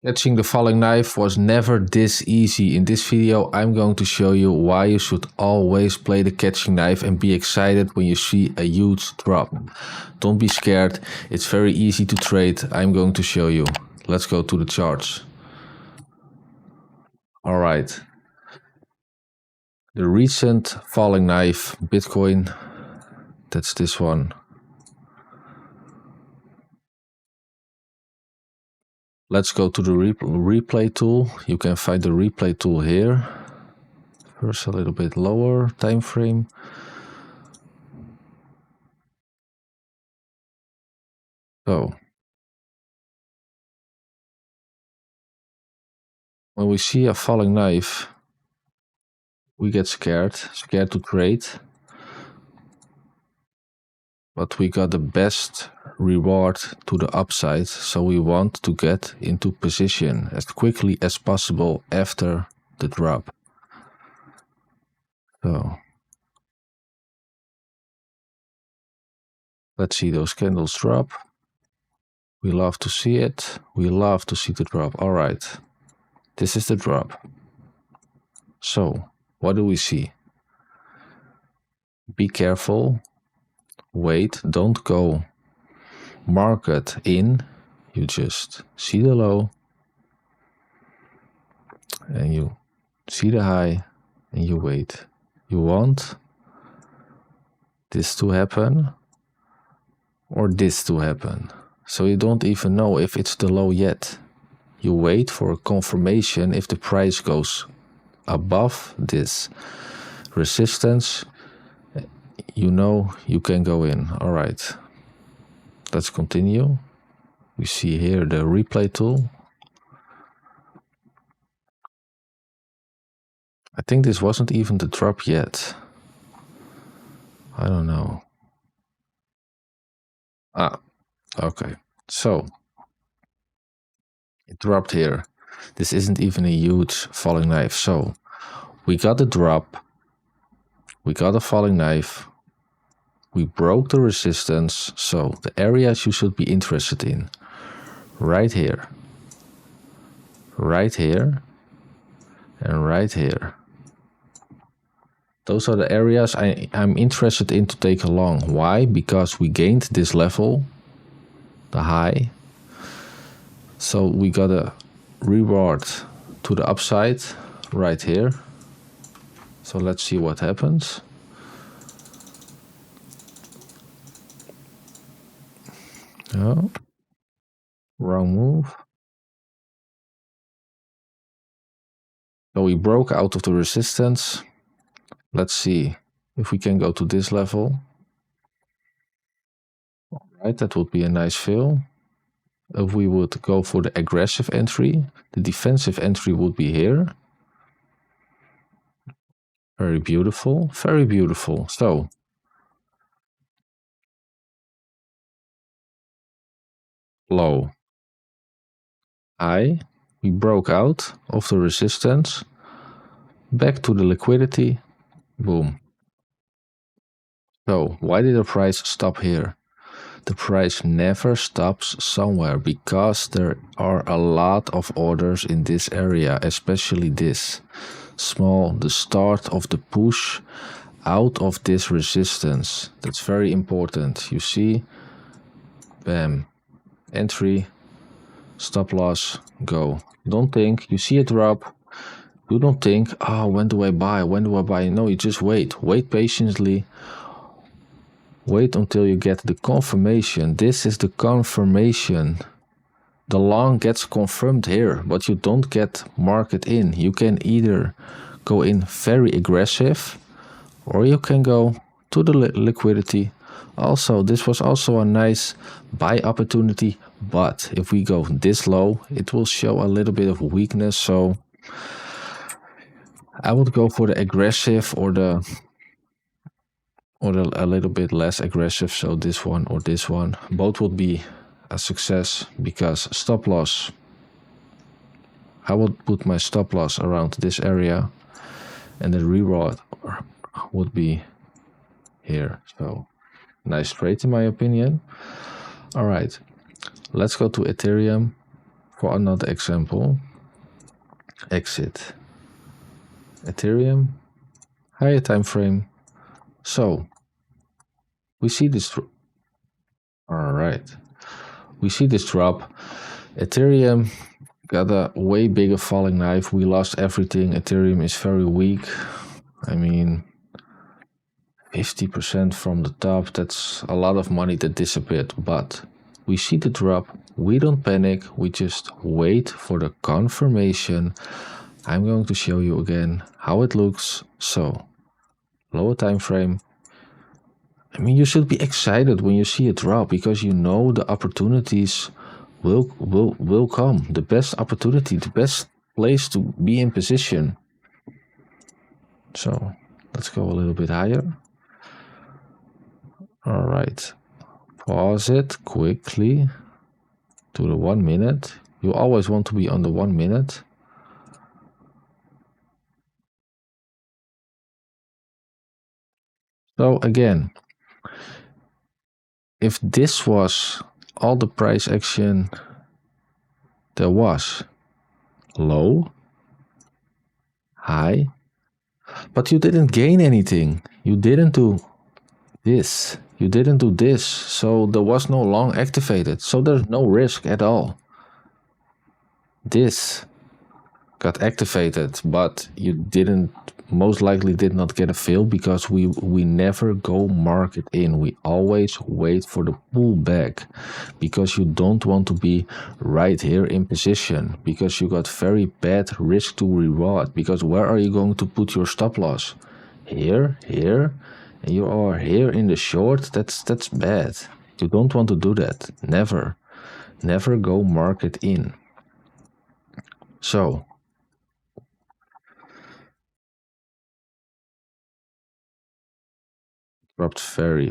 Catching the falling knife was never this easy. In this video, I'm going to show you why you should always play the catching knife and be excited when you see a huge drop. Don't be scared, it's very easy to trade. I'm going to show you. Let's go to the charts. Alright. The recent falling knife, Bitcoin, that's this one. Let's go to the replay tool. You can find the replay tool here. First a little bit lower time frame. So when we see a falling knife, we get scared to trade. But we got the best reward to the upside, so we want to get into position as quickly as possible after the drop. So let's see those candles drop. We love to see it. We love to see the drop. All right, this is the drop. So what do we see? Be careful. Wait, don't go market in. You just see the low and you see the high and you wait. You want this to happen or this to happen. So you don't even know if it's the low yet. You wait for a confirmation. If the price goes above this resistance, you know you can go in. All right, let's continue. We see here the replay tool. I think this wasn't even the drop yet. I don't know. Okay. So it dropped here. This isn't even a huge falling knife. So we got the drop. We got a falling knife. We broke the resistance. So the areas you should be interested in. Right here. Right here. And right here. Those are the areas I'm interested in to take along. Why? Because we gained this level, the high. So we got a reward to the upside right here. So let's see what happens. Oh, wrong move. So we broke out of the resistance. Let's see if we can go to this level. All right, that would be a nice fill. If we would go for the aggressive entry, the defensive entry would be here. Very beautiful, very beautiful. So low, high, we broke out of the resistance, back to the liquidity, boom. So why did the price stop here? The price never stops somewhere because there are a lot of orders in this area, especially this small, the start of the push out of this resistance. That's very important. You see, bam, entry, stop loss, go. Don't think, you see a drop, you don't think, oh, when do I buy? When do I buy? No, you just wait. Wait patiently. Wait until you get the confirmation. This is the confirmation. The long gets confirmed here, but you don't get market in. You can either go in very aggressive or you can go to the liquidity. Also, this was also a nice buy opportunity, but if we go this low, it will show a little bit of weakness. So I would go for the aggressive or a little bit less aggressive. So this one or this one, both would be a success because stop loss, I would put my stop loss around this area and the reward would be here. So nice trade in my opinion. All right, let's go to Ethereum. For another example, exit Ethereum, higher time frame. So we see this. All right, we see this drop. Ethereum got a way bigger falling knife. We lost everything. Ethereum is very weak. I mean, 50% from the top, that's a lot of money that disappeared. But we see the drop. We don't panic. We just wait for the confirmation. I'm going to show you again how it looks. So, lower time frame. I mean, you should be excited when you see a drop because you know the opportunities will come. The best opportunity, the best place to be in position. So let's go a little bit higher. All right, pause it quickly to the 1 minute. You always want to be on the 1 minute. So again, if this was all the price action there was, low, high, but you didn't gain anything. You didn't do this. You didn't do this. So there was no long activated. So there's no risk at all. This got activated, but you didn't, most likely did not get a fill because we never go market in. We always wait for the pullback because you don't want to be right here in position because you got very bad risk to reward. Because where are you going to put your stop loss? Here, and you are here in the short. That's bad. You don't want to do that. Never go market in. So dropped very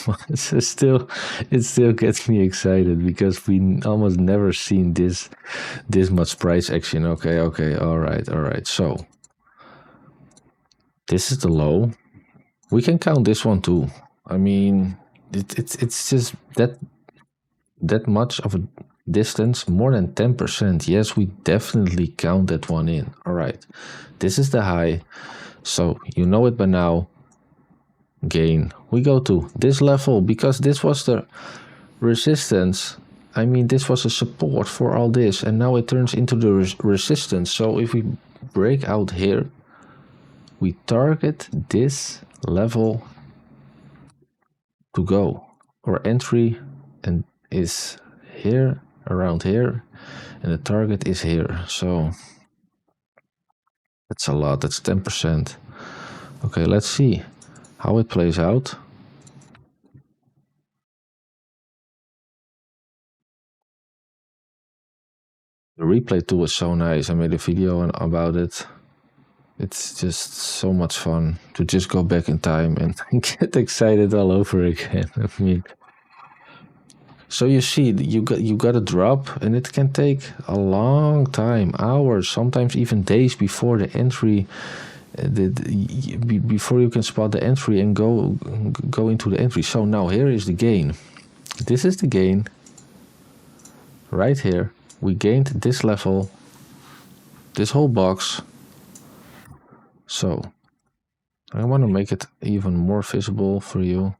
much. It still gets me excited because we almost never seen this much price action. Okay, all right. So this is the low. We can count this one too. I mean, it's just that much of a distance, more than 10%. Yes, we definitely count that one in. All right, this is the high. So you know it by now. Gain. We go to this level because this was the resistance. I mean, this was a support for all this, and now it turns into the resistance. So if we break out here, we target this level to go. Our entry and is here, around here, and the target is here. So that's a lot. That's 10%. Okay, let's see how it plays out. The replay tool is so nice. I made a video about it. It's just so much fun to just go back in time and get excited all over again. I mean, so you see, you got a drop, and it can take a long time, hours, sometimes even days before the entry, before you can spot the entry and go into the entry. So now here is the gain. This is the gain. Right here, we gained this level, this whole box. So I want to make it even more visible for you.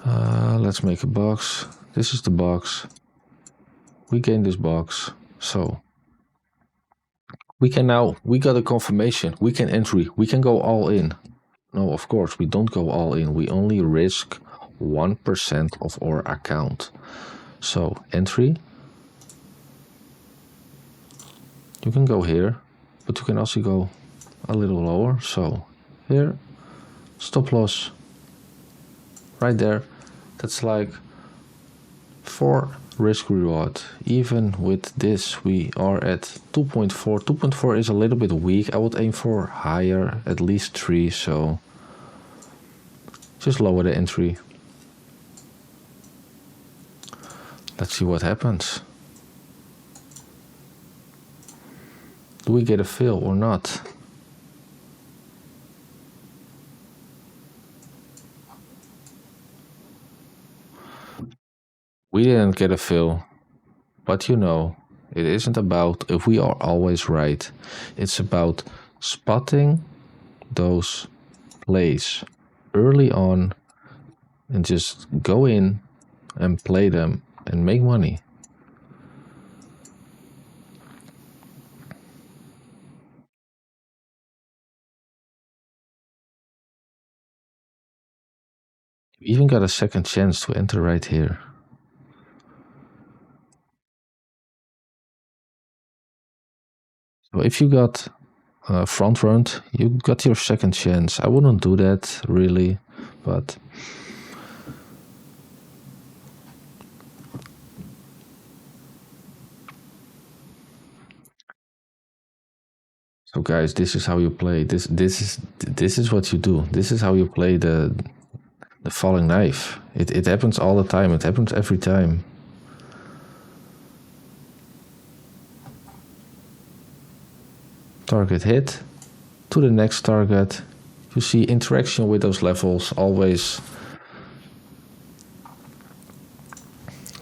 Let's make a box. This is the box. We gained this box. So we got a confirmation. We can entry. We can go all in. No, of course, we don't go all in. We only risk 1% of our account. So entry. You can go here, but you can also go a little lower. So here, stop loss right there. That's like 4 risk reward. Even with this, we are at 2.4. 2.4 is a little bit weak. I would aim for higher, at least 3. So just lower the entry. Let's see what happens. Do we get a fill or not? We didn't get a fill, but you know, it isn't about if we are always right. It's about spotting those plays early on and just go in and play them and make money. You even got a second chance to enter right here. So if you got front run, you got your second chance. I wouldn't do that really, but so guys, this is how you play. This is what you do. This is how you play the falling knife. It happens all the time. It happens every time. Target hit to the next target. You see interaction with those levels always.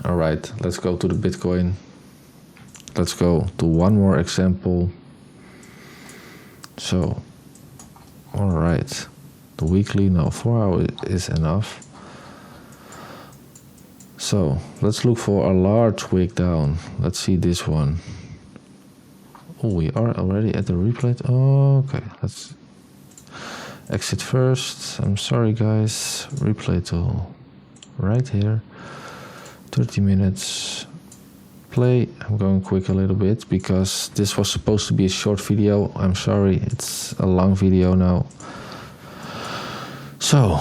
All right, let's go to the Bitcoin. Let's go to one more example. So, all right, the weekly, no, 4 hours is enough. So let's look for a large wick down. Let's see this one. Oh, we are already at the replay. Oh, okay, let's exit first. I'm sorry, guys. Replay to right here. 30 minutes. Play. I'm going quick a little bit because this was supposed to be a short video. I'm sorry, it's a long video now. So,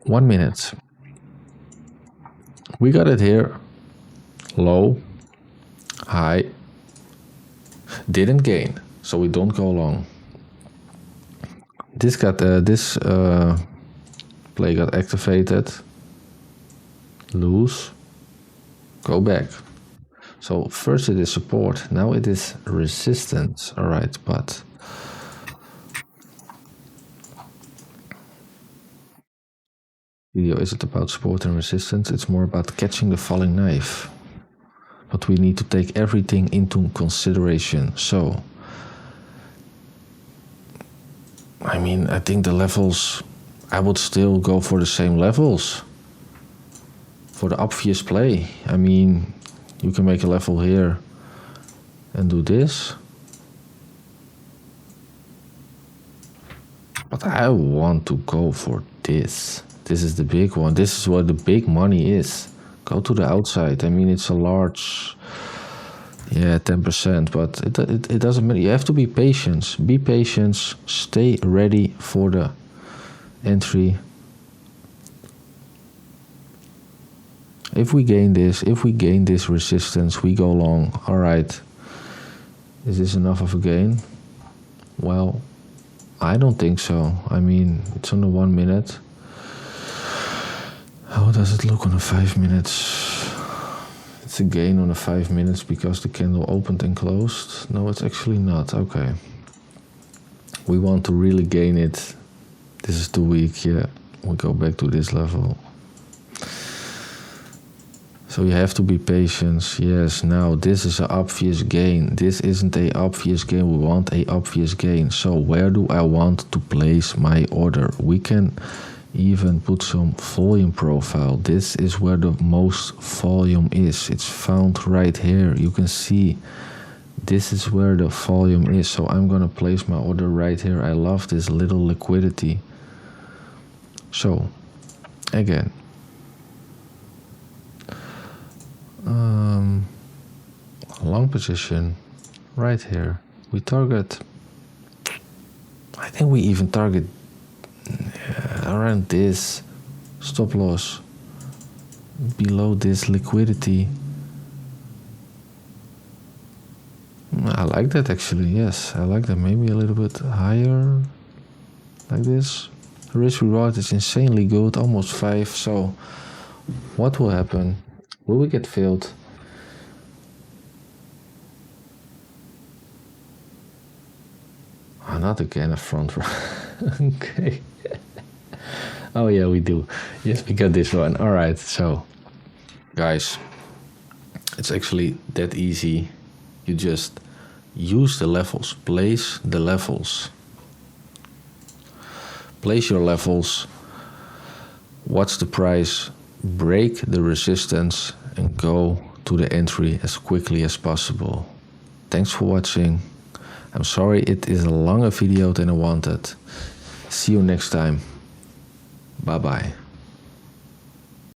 1 minute. We got it here. Low, high, didn't gain, so we don't go long. This play got activated. Lose, go back. So first it is support, now it is resistance. All right, but video isn't about support and resistance. It's more about catching the falling knife. But we need to take everything into consideration. So, I mean, I think the levels, I would still go for the same levels. For the obvious play. I mean, you can make a level here and do this. But I want to go for this. This is the big one. This is where the big money is. Go to the outside. I mean, it's a large, 10%, but it doesn't matter. You have to be patient. Be patient. Stay ready for the entry. If we gain this resistance, we go long. All right. Is this enough of a gain? Well, I don't think so. I mean, it's on the 1 minute. How does it look on the 5 minutes? It's a gain on the 5 minutes because the candle opened and closed. No, it's actually not. Okay. We want to really gain it. This is the week. Yeah, we go back to this level. So you have to be patient. Yes, now this is an obvious gain. This isn't a obvious gain. We want a obvious gain. So where do I want to place my order? We can even put some volume profile. This is where the most volume is. It's found right here. You can see this is where the volume is. So I'm gonna place my order right here. I love this little liquidity. So again, long position right here. We target, I think we even target around this stop loss, below this liquidity. I like that actually. Yes, I like that. Maybe a little bit higher like this. Risk reward is insanely good, almost 5. So what will happen? Will we get filled? Oh, not again a front row. Okay. Oh yeah, we do. Yes, we got this one. All right. So Guys, it's actually that easy. You just use the levels, place the levels. Place your levels, watch the price, break the resistance, and go to the entry as quickly as possible. Thanks for watching. I'm sorry it is a longer video than I wanted. See you next time. Bye bye.